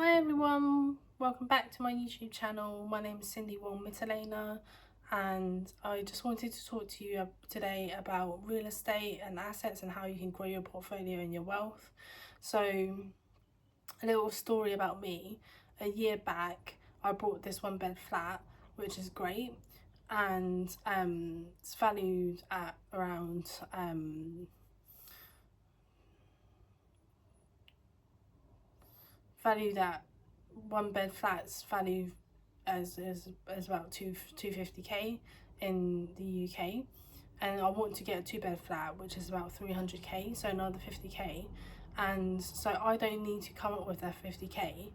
Hi everyone, welcome back to my YouTube channel. My name is Cindy Wong Mitterlehner and I just wanted to talk to you today about real estate and assets and how you can grow your portfolio and your wealth. So a little story about me. A year back I bought this 1 bed flat, which is great, and it's valued at around valued at 1 bed flats value as about 250k in the UK, and I want to get a 2 bed flat which is about 300k, so another 50k, and so I don't need to come up with that 50k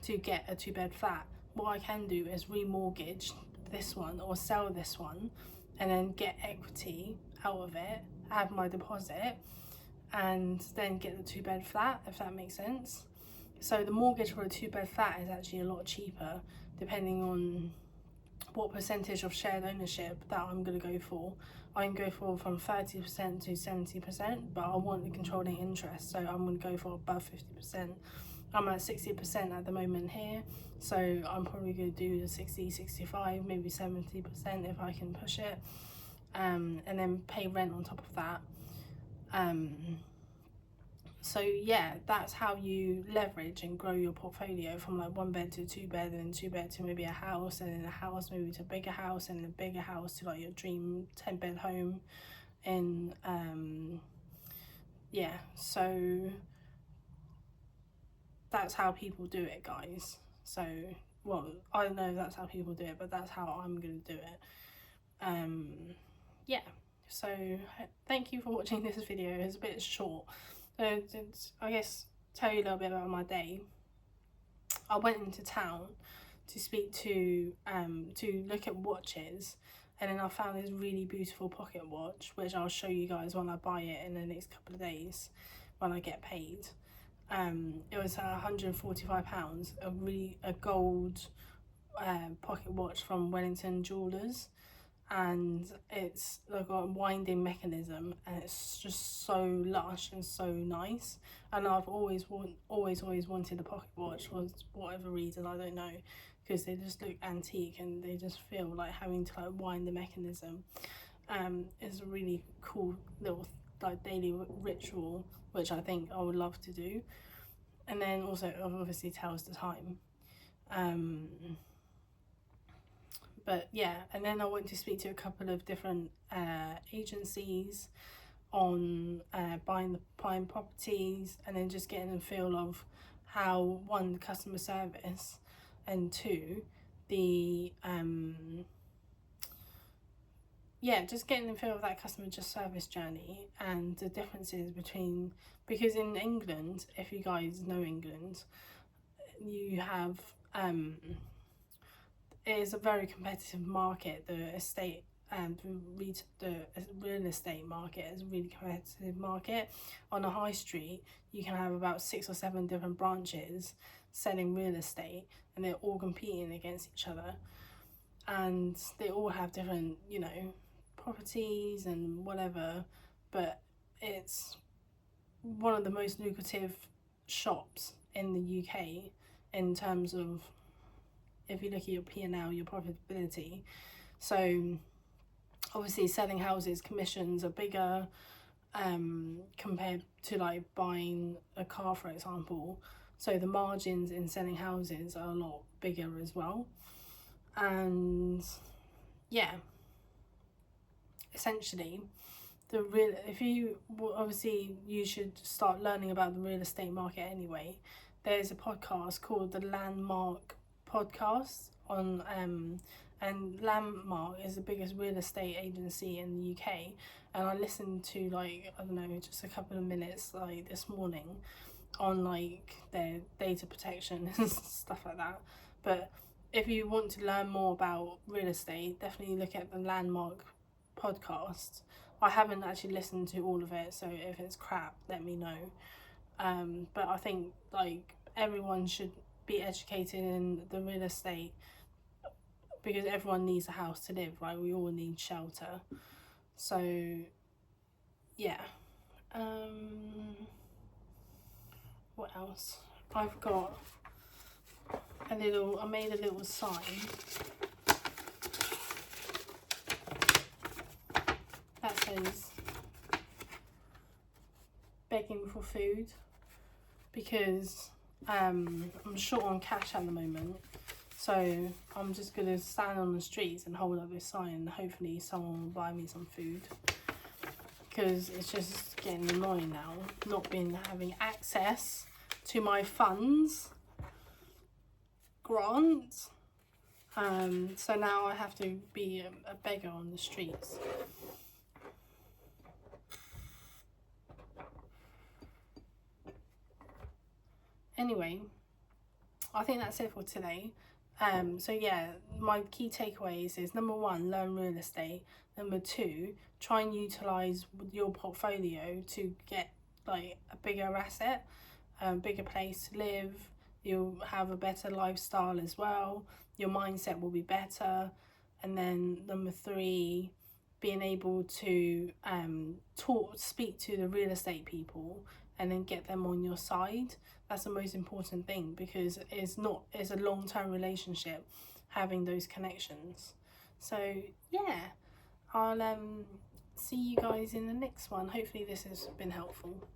to get a 2 bed flat. What I can do is remortgage this one or sell this one and then get equity out of it, have my deposit, and then get the 2 bed flat, if that makes sense. So the mortgage for a 2 bed flat is actually a lot cheaper depending on what percentage of shared ownership that I'm going to go for. I can go for from 30% to 70%, but I want the controlling interest, so I'm going to go for above 50%. I'm at 60% at the moment here, so I'm probably going to do the 60, 65, maybe 70% if I can push it, and then pay rent on top of that. So yeah, that's how you leverage and grow your portfolio from like 1 bed to 2 bed, and then 2 bed to maybe a house, and then a house maybe to a bigger house, and a bigger house to like your dream 10 bed home. And yeah, so that's how people do it, guys. So, well, I don't know if that's how people do it, but that's how I'm gonna do it. Yeah, so thank you for watching this video. It's a bit short. I guess tell you a little bit about my day. I went into town to speak to look at watches, and then I found this really beautiful pocket watch which I'll show you guys when I buy it in the next couple of days when I get paid. It was £145, a gold pocket watch from Wellington Jewellers, and it's like got a winding mechanism, and it's just so lush and so nice. And I've always wanted a pocket watch for whatever reason, I don't know, because they just look antique and they just feel like having to like wind the mechanism. It's a really cool little like daily ritual which I think I would love to do, and then also obviously tells the time. But yeah, and then I went to speak to a couple of different agencies on buying properties, and then just getting a feel of how, one, the customer service, and two, the yeah, just getting a feel of that customer service journey and the differences between, because in England, if you guys know England, you have it is a very competitive market. The estate and the real estate market is a really competitive market. On a high street, you can have about 6 or 7 different branches selling real estate, and they're all competing against each other, and they all have different, you know, properties and whatever, but it's one of the most lucrative shops in the UK in terms of, if you look at your P&L, your profitability. So obviously selling houses, commissions are bigger compared to like buying a car, for example. So the margins in selling houses are a lot bigger as well. And yeah, essentially obviously you should start learning about the real estate market anyway. There's a podcast called the Landmark Podcast on and Landmark is the biggest real estate agency in the UK, and I listened to, like, I don't know, just a couple of minutes like this morning on like their data protection and stuff like that. But if you want to learn more about real estate, definitely look at the Landmark podcast. I haven't actually listened to all of it, so if it's crap, let me know. But I think like everyone should be educated in the real estate, because everyone needs a house to live, right? We all need shelter. So yeah. What else? I've got I made a little sign that says begging for food, because I'm short on cash at the moment, so I'm just gonna stand on the streets and hold up this sign and hopefully someone will buy me some food, because it's just getting annoying now not having access to my funds grant. So now I have to be a beggar on the streets. Anyway, I think that's it for today. So yeah, my key takeaways is: number one, learn real estate. Number two, try and utilize your portfolio to get like a bigger asset, bigger place to live. You'll have a better lifestyle as well. Your mindset will be better. And then number three, being able to speak to the real estate people and then get them on your side. That's the most important thing, because it's a long-term relationship having those connections. So yeah, I'll see you guys in the next one. Hopefully this has been helpful.